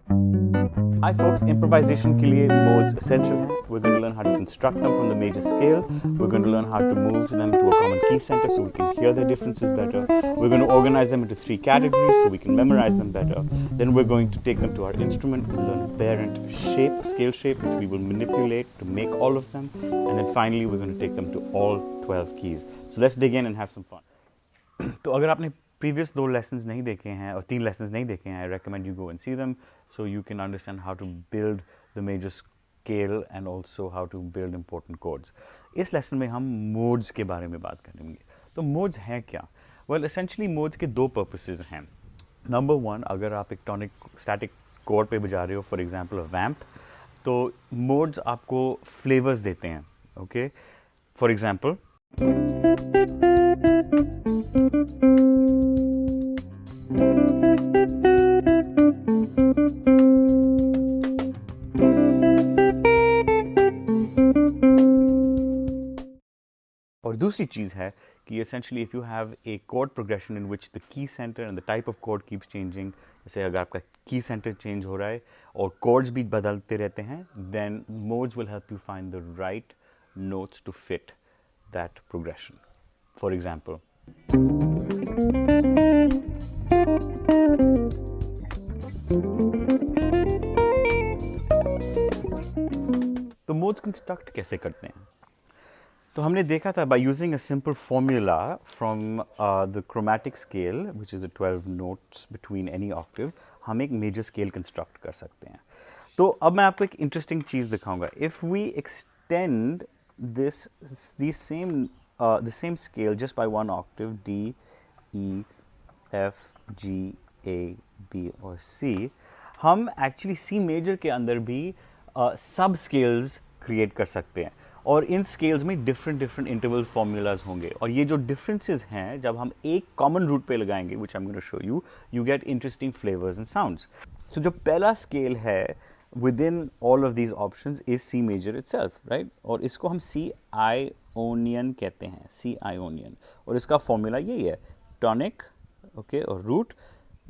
Hi folks, improvisation के लिए modes essential हैं. We're going to learn how to construct them from the major scale. We're going to learn how to move them to a common key center so we can hear their differences better. We're going to organize them into 3 categories so we can memorize them better. Then we're going to take them to our instrument. We'll learn parent shape, scale shape, which we will manipulate to make all of them. And then finally we're going to take them to all 12 keys. So let's dig in and have some fun. तो अगर आपने previous 2 lessons नहीं देखे हैं और 3 lessons नहीं देखे हैं, I recommend you go and see them so you can understand how to build the major scale and also how to build important chords. इस लेसन में हम मोड्स के बारे में बात करेंगे. तो मोड्स हैं क्या? वेल एसेंशली मोड्स के 2 पर्पसेस हैं. नंबर 1, अगर आप एक टॉनिक स्टैटिक कोड पे बजा रहे हो, फॉर एग्जांपल अ वैम्प, तो मोड्स आपको फ्लेवर्स देते हैं. ओके, फॉर एग्जांपल और दूसरी चीज़ है कि essentially if you have a chord progression in which the key center and the type of chord keeps changing, जैसे अगर आपका key center change हो रहा है और chords भी बदलते रहते हैं, then modes will help you find the right notes to fit that progression. For example, तो modes construct कैसे करते हैं? तो हमने देखा था by using a simple formula from the chromatic scale, which is the 12 notes between any octave, हम एक major scale construct कर सकते हैं. तो अब मैं आपको एक interesting चीज़ दिखाऊंगा. If we extend the same scale just by 1 octave, D, E, F, G, A, B और C, हम actually C major के अंदर भी सब scales create कर सकते हैं. और इन स्केल्स में डिफरेंट इंटरवल फार्मूलाज होंगे और ये जो डिफरेंसेस हैं जब हम एक कॉमन रूट पे लगाएंगे, which I am going to show you, you get interesting flavours and sounds. So जो पहला स्केल है within all of these options is C major itself, right? और इसको हम सी आयोनियन कहते हैं, सी आयोनियन. और इसका फॉर्मूला यही है, टॉनिक, ओके, और root,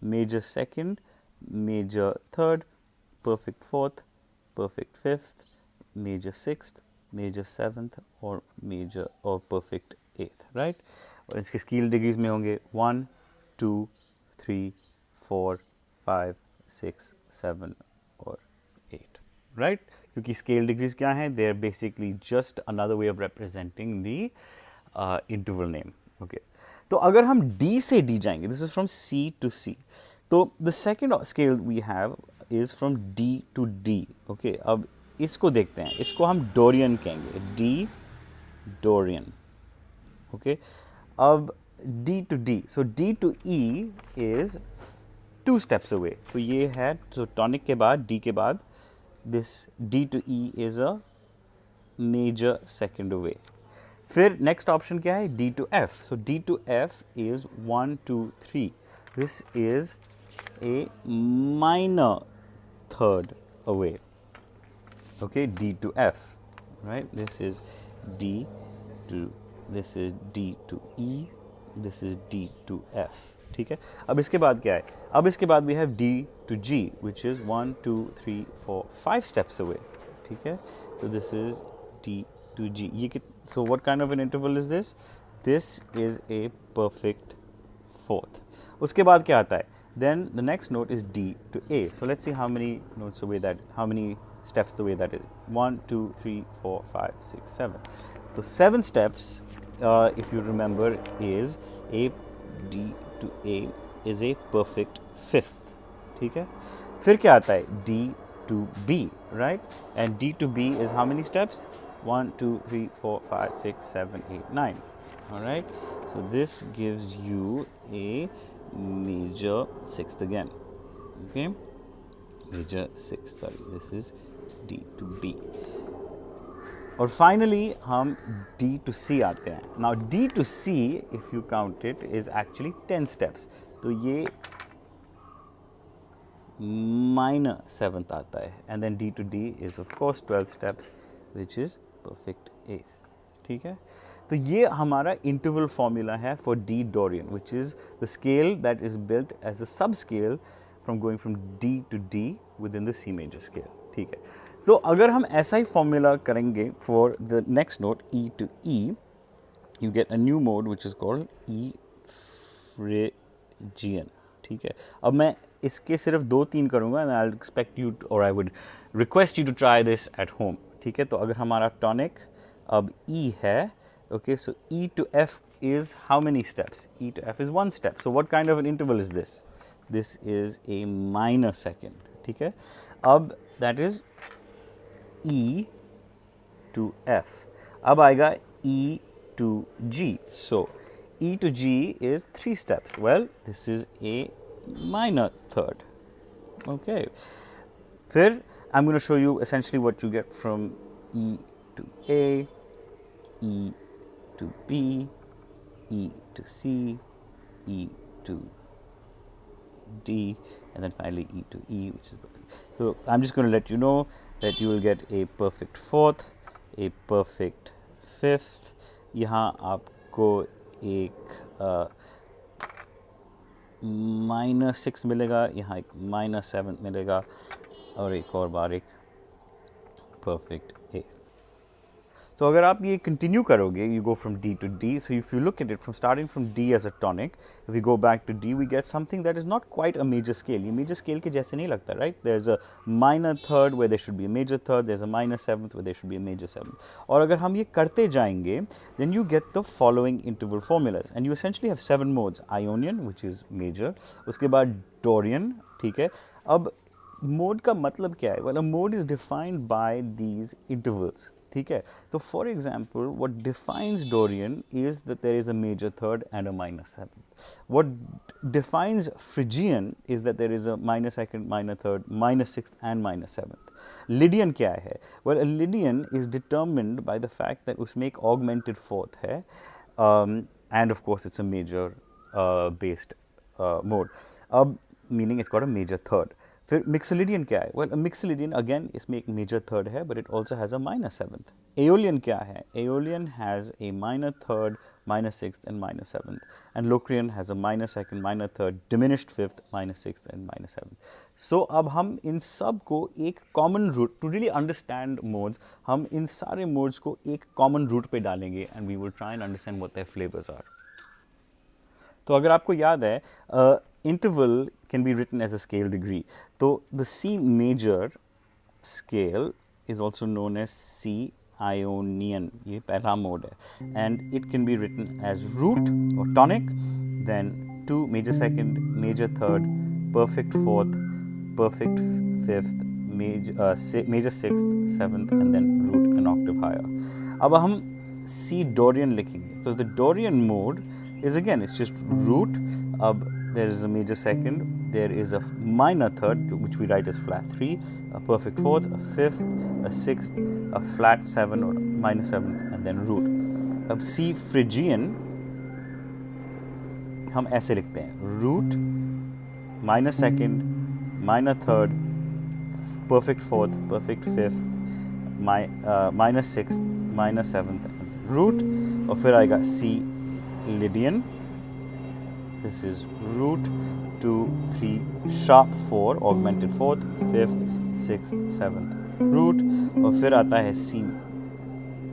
major second, major third, perfect fourth, perfect fifth, major sixth, major seventh और मेजर और परफेक्ट एथ, राइट? और इसके स्केल डिग्रीज में होंगे 1, 2, 3, 4, 5, 6, 7 और 8, राइट? क्योंकि स्केल डिग्रीज क्या हैं? They are basically just another way of representing the interval name. Okay, तो अगर हम D से D जाएंगे, this is from C to C, तो the second scale we have is from D to D. Okay, अब इसको देखते हैं, इसको हम डोरियन कहेंगे, डी डोरियन. ओके, अब D to D, so D to E is 2 steps away. तो ये है, तो टॉनिक के बाद D के बाद this D to E is a major second away. फिर नेक्स्ट ऑप्शन क्या है? D to F. So D to F is 1, 2, 3. This is a minor third away. Okay, D to F, right? This is D to E, this is D to F. ठीक है. अब इसके बाद क्या है? अब इसके बाद we have D to G, which is 1, 2, 3, 4, 5 steps away. ठीक है. So this is D to G. So what kind of an interval is this? This is a perfect fourth. उसके बाद क्या आता है? Then the next note is D to A. So let's see how many notes away how many steps the way that is. 1, 2, 3, 4, 5, 6, 7. So 7 steps, if you remember, is A, D to A is a perfect fifth. ठीक है. फिर क्या आता है? D to B, right? And D to B is how many steps? 1, 2, 3, 4, 5, 6, 7, 8, 9. All right. So this gives you a major sixth again. Okay. Major sixth. Sorry, this is D to B. और finally हम D to C आते हैं. Now D to C, if you count it, is actually 10 steps. तो ये minor seventh आता है. And then D to D is of course 12 steps, which is perfect eighth. ठीक है. तो ये हमारा interval formula है for D Dorian, which is the scale that is built as a subscale from going from D to D within the C major scale. ठीक है. So अगर हम ऐसा ही formula करेंगे for the next note E to E, you get a new mode which is called E Phrygian. ठीक है. अब मैं इसके सिर्फ 2-3 करूँगा and I'll expect you to, or I would request you to try this at home. ठीक है. तो अगर हमारा tonic अब E है, okay, so E to F is how many steps? E to F is 1 step. So what kind of an interval is this? This is a minor second. ठीक है. अब that is E to F. अब आएगा E to G. So E to G is 3 steps. Well, this is a minor third. Okay. फिर I'm going to show you essentially what you get from E to A, E to B, E to C, E to D, and then finally E to E, which is perfect. So I'm just going to let you know that you will get a perfect fourth, a perfect fifth. यहाँ आपको एक -6 मिलेगा, यहाँ एक -7 मिलेगा और एक और बार एक perfect A. So अगर आप ये continue करोगे, you go from D to D. So if you look at it from starting from D as a tonic, if we go back to D, we get something that is not quite a major scale. ये major scale के जैसे नहीं लगता, right? There's a minor third where there should be a major third. There's a minor seventh where there should be a major seventh. और अगर हम ये करते जाएंगे, then you get the following interval formulas, and you essentially have 7 modes: Ionian, which is major. उसके बाद Dorian, ठीक है. अब mode का मतलब क्या है? Well, a mode is defined by these intervals. ठीक है. तो for example, what defines Dorian is that there is a major third and a minor seventh. What defines Phrygian is that there is a minor second, minor third, minor sixth and minor seventh. Lydian क्या है? Well, a Lydian is determined by the fact that उसमें एक augmented fourth है, and of course it's a major based mode. अब meaning it's got a major third. फिर Mixolydian क्या है? Well, a Mixolydian again इसमें एक major third है, but it also has a minor seventh. Aeolian क्या है? Aeolian has a minor third, minor sixth and minor seventh. And Locrian has a minor second, minor third, diminished fifth, minor sixth and minor seventh. So अब हम इन सब को एक common root, to really understand modes, हम इन सारे modes को एक common root पे डालेंगे and we will try and understand what their flavors are. तो अगर आपको याद है, interval can be written as a scale degree. तो the C major scale is also known as C Ionian. ये पहला mode है, and it can be written as root or tonic, then 2 major second, major third, perfect fourth, perfect fifth, major sixth, seventh, and then root an octave higher. अब हम C Dorian लिखेंगे. So the Dorian mode is again, it's just root. There is a major second, there is a minor third, which we write as flat 3, a perfect fourth, a fifth, a sixth, a flat 7 or minor 7th, and then root. अब C Phrygian हम ऐसे लिखते हैं: root, minor second, minor third, perfect fourth, perfect fifth, minor sixth, minor 7th, root. और फिर आएगा C Lydian. This is root 2, 3, sharp 4, augmented fourth, fifth, sixth, seventh, root. और फिर आता है C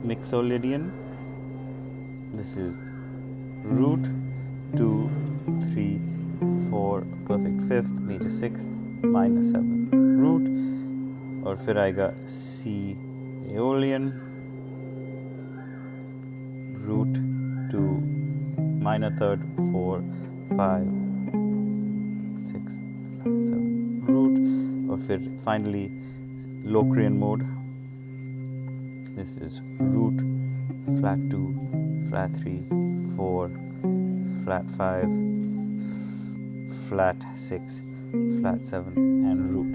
Mixolydian. This is root 2, 3, 4, perfect fifth, major sixth, minor seventh, root. और फिर आएगा C Aeolian, root 2, minor third, 4, 5, 6, 7, root. और फिर finally Locrian mode. This is root, flat 2, flat 3, 4, flat 5, flat 6, flat 7 and root.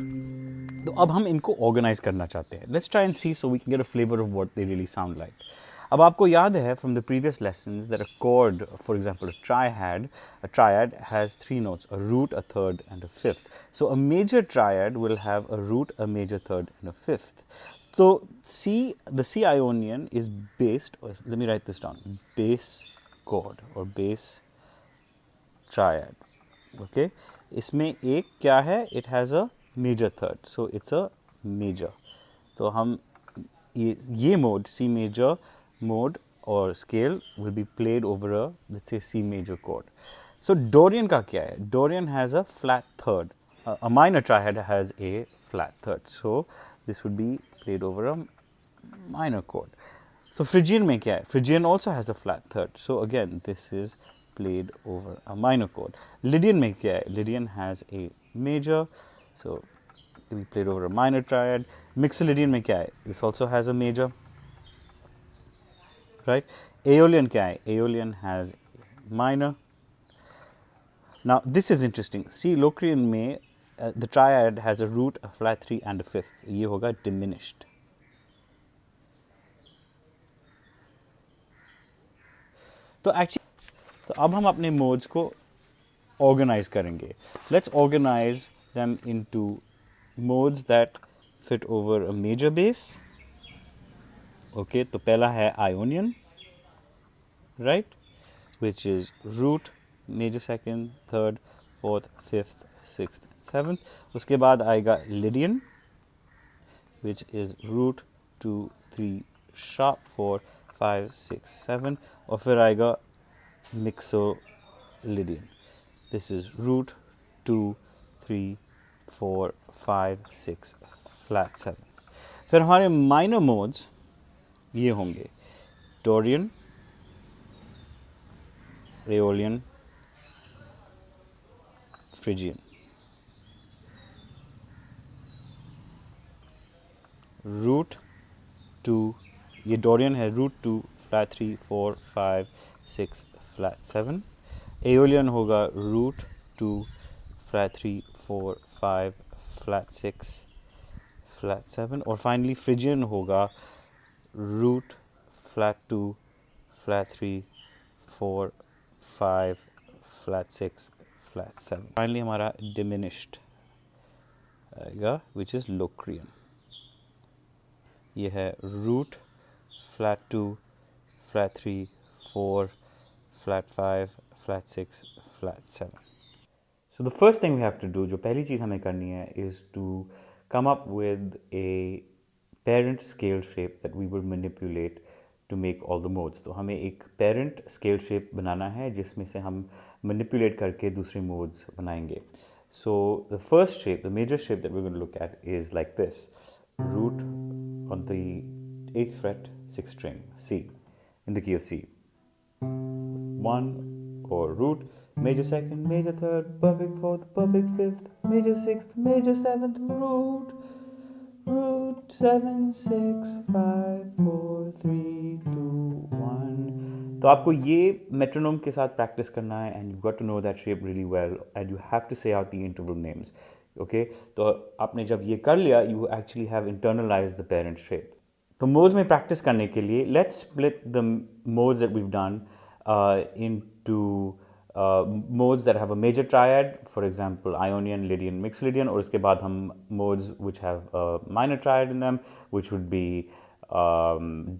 तो अब हम इनको organise करना चाहते हैं. Let's try and see so we can get a flavor of what they really sound like. अब आपको याद है from the previous lessons that a chord, for example, a triad has 3 notes: a root, a third, and a fifth. So a major triad will have a root, a major third, and a fifth. So the C Ionian is based. Let me write this down: base chord or base triad. Okay. इसमें एक क्या है, it has a major third, so it's a major. तो हम ये mode C major mode और scale will be played over a let's say C major chord. So Dorian का क्या है, Dorian has a flat third, a minor triad has a flat third, so this would be played over a minor chord. So Phrygian में क्या है, Phrygian also has a flat third, so again this is played over a minor chord. Lydian में क्या है, Lydian has a major, so we played over a minor triad. Mixolydian में क्या है, this also has a major, right? Aeolian क्या है, Aeolian has minor. Now this is interesting. See, Locrian में the triad has a root, a flat 3 and a fifth. ये होगा diminished. तो actually तो अब हम अपने मोड्स को ऑर्गेनाइज करेंगे. Let's organise them into modes that fit over a major base. Okay, तो पहला है Ionian, right, which is root, major second, third, fourth, fifth, sixth, seventh. उसके बाद आएगा Lydian, which is root 2, 3, sharp 4, 5, 6, 7. और फिर आएगा Mixolydian. This is root 2, 3, 4, 5, 6, flat 7. फिर हमारे minor modes ये होंगे Dorian, Aeolian, Phrygian. रूट 2, ये डोरियन है, रूट 2 फ्लैट 3, 4, 5, 6, फ्लैट 7. एओलियन होगा रूट 2 फ्लैट 3, 4, 5, फ्लैट 6, फ्लैट 7. और फाइनली फ्रिजियन होगा root flat 2 flat 3, 4, 5, flat 6, flat 7. Finally हमारा डिमिनिश्ड आएगा विच इज़ लोक्रियन. ये है root flat 2 flat 3, 4, flat 5, flat 6, flat 7. So the first thing we have to do, जो पहली चीज़ हमें करनी है, is to come up with a parent scale shape that we will manipulate to make all the modes. तो हमें एक parent scale shape बनाना है जिसमें से हम मैनिपुलेट करके दूसरे मोड्स बनाएंगे. So the first shape, the major shape that we going to look at is like this. Root on the 8th fret, 6th string, C, in the key of C. 1 or root, major second, major third, perfect fourth, perfect fifth, major sixth, major seventh, root, root 7, 6, 5, 4, 3, 2, 1. तो आपको ये metronome के साथ practice करना है, and you got to know that shape really well, and you have to say out the interval names. Okay, तो आपने जब ये कर लिया, you actually have internalise the parent shape. तो मोड्स में प्रैक्टिस करने के लिए let's split the modes that we've done into modes that have a major triad, for example Ionian, Lydian, Mixolydian, और उसके बाद हम modes which have a minor triad in them, which would be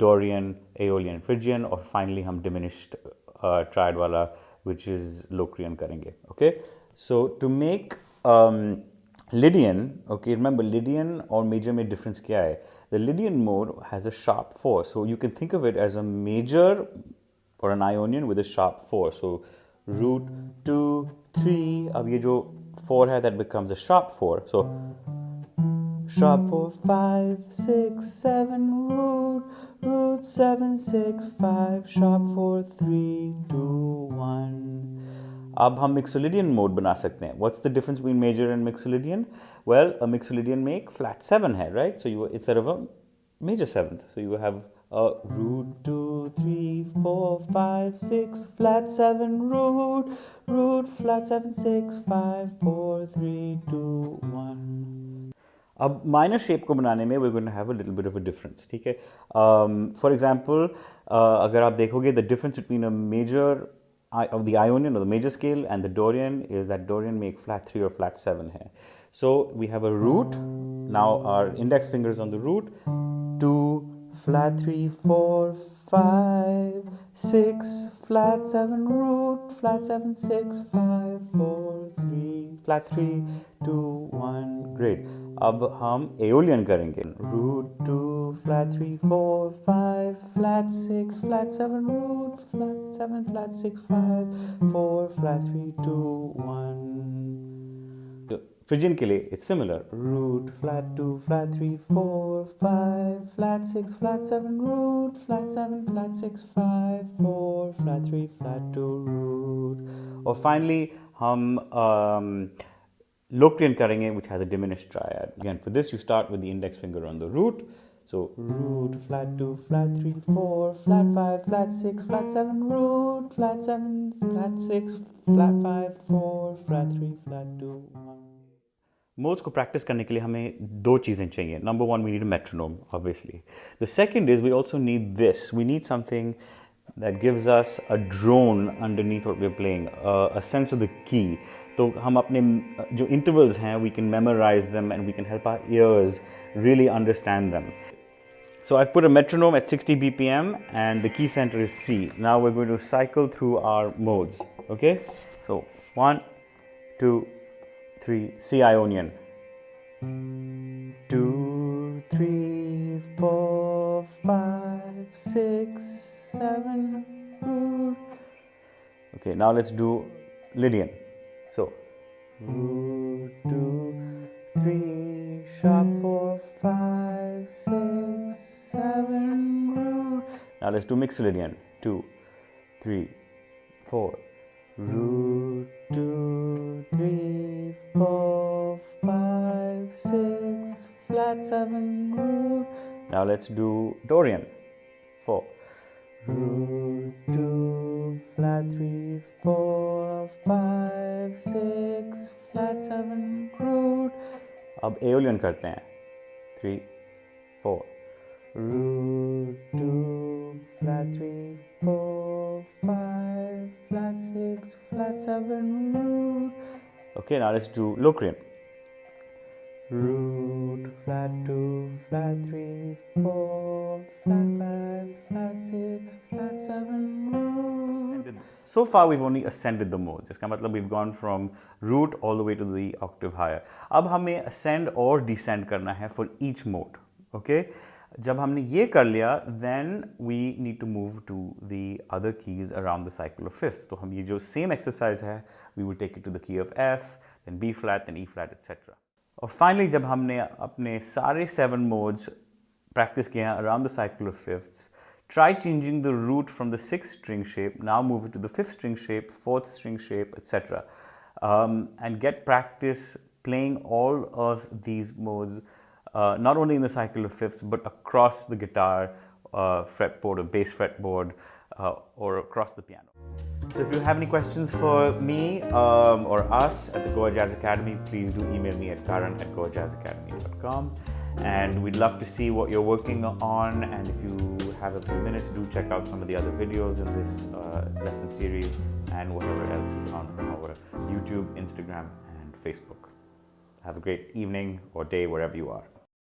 Dorian, Aeolian, Phrygian, और finally हम diminished triad वाला which is Locrian करेंगे. Okay, so to make Lydian, okay, remember Lydian और major में difference क्या है? The Lydian mode has a sharp 4, so you can think of it as a major or an Ionian with a sharp 4. So root 2, 3, अब ये जो 4 है, that becomes a sharp 4. So sharp 4, 5, 6, 7, root 7, 6, 5, sharp 4, 3, 2, 1. अब हम Mixolydian mode बना सकते हैं. What's the difference between major and Mixolydian? Well, a Mixolydian में एक flat 7 है, right? So you, instead of a major 7th, so you have a root 2, 3, 4, 5, 6, flat 7, root, flat 7, 6, 5, 4, 3, 2, 1. अब minor shape को बनाने में we're going to have a little bit of a difference, ठीक है. For example, अगर आप देखोगे, the difference between a major of the Ionian or the major scale and the Dorian is that Dorian में एक flat 3 or flat 7 है. So we have a root. Now our index finger is on the root. 2, flat 3, 4, 5, 6, flat 7, root, flat 7, 6, 5, 4, 3, flat 3, 2, 1, great. अब हम aeolian करेंगे. Root 2, flat 3, 4, 5, flat 6, flat 7, root, flat 7, flat 6, 5, 4, flat 3, 2, 1. Phrygian के लिए it's similar. Root, flat 2, flat 3, 4, 5, flat 6, flat 7, root, flat 7, flat 6, 5, 4, flat 3, flat 2, root. और finally हम Locrian करेंगे, which has a diminished triad. Again, for this you start with the index finger on the root. So root, flat 2, flat 3, 4, flat 5, flat 6, flat 7, root, flat 7, flat 6, flat 5, 4, flat 3, flat 2, 1. Modes को practice करने के लिए हमें दो चीज़ें चाहिए. Number one, we need a metronome, obviously. The second is we also need this. We need something that gives us a drone underneath what we're playing, a sense of the key. तो हम अपने जो intervals हैं, we can memorize them and we can help our ears really understand them. So I've put a metronome at 60 BPM and the key center is C. Now we're going to cycle through our modes, okay? So 1, 2, 3, C Ionian. 2, 3, 4, 5, 6, 7, root. Okay, now let's do Lydian. So, root, 2, 3, sharp 4, 5, 6, 7, root. Now let's do Mixolydian. 2, 3, 4, root, 2, 3, 4, 5, 6, flat 7, root. Now let's do Dorian. 4, root, 2, flat 3, 4, 5, 6, flat 7, root. अब aeolian करते हैं. 3, 4, root, 2, flat 3, 4, 5, flat 6, flat 7, root. Okay, now let's do Locrian. Root, flat 2, flat 3, 4, flat 5, flat 6, flat 7, root. So far we've only ascended the modes. इसका मतलब we've gone from root all the way to the octave higher. अब हमें ascend और descend करना है for each mode. Okay? जब हमने ये कर लिया, then we need to move to the other keys around the cycle of fifths. तो हम ये जो same exercise है, we will take it to the key of F, then B flat, then E flat, etc. और finally जब हमने अपने सारे 7 modes practice किए हैं around the cycle of fifths, try changing the root from the 6th string shape, now move it to the 5th string shape, 4th string shape, etc. And get practice playing all of these modes, not only in the cycle of fifths, but across the guitar fretboard or bass fretboard or across the piano. So if you have any questions for me or us at the Goa Jazz Academy, please do email me at karan@goajazzacademy.com. And we'd love to see what you're working on, and if you have a few minutes, do check out some of the other videos in this lesson series and whatever else is on our YouTube, Instagram, and Facebook. Have a great evening or day wherever you are.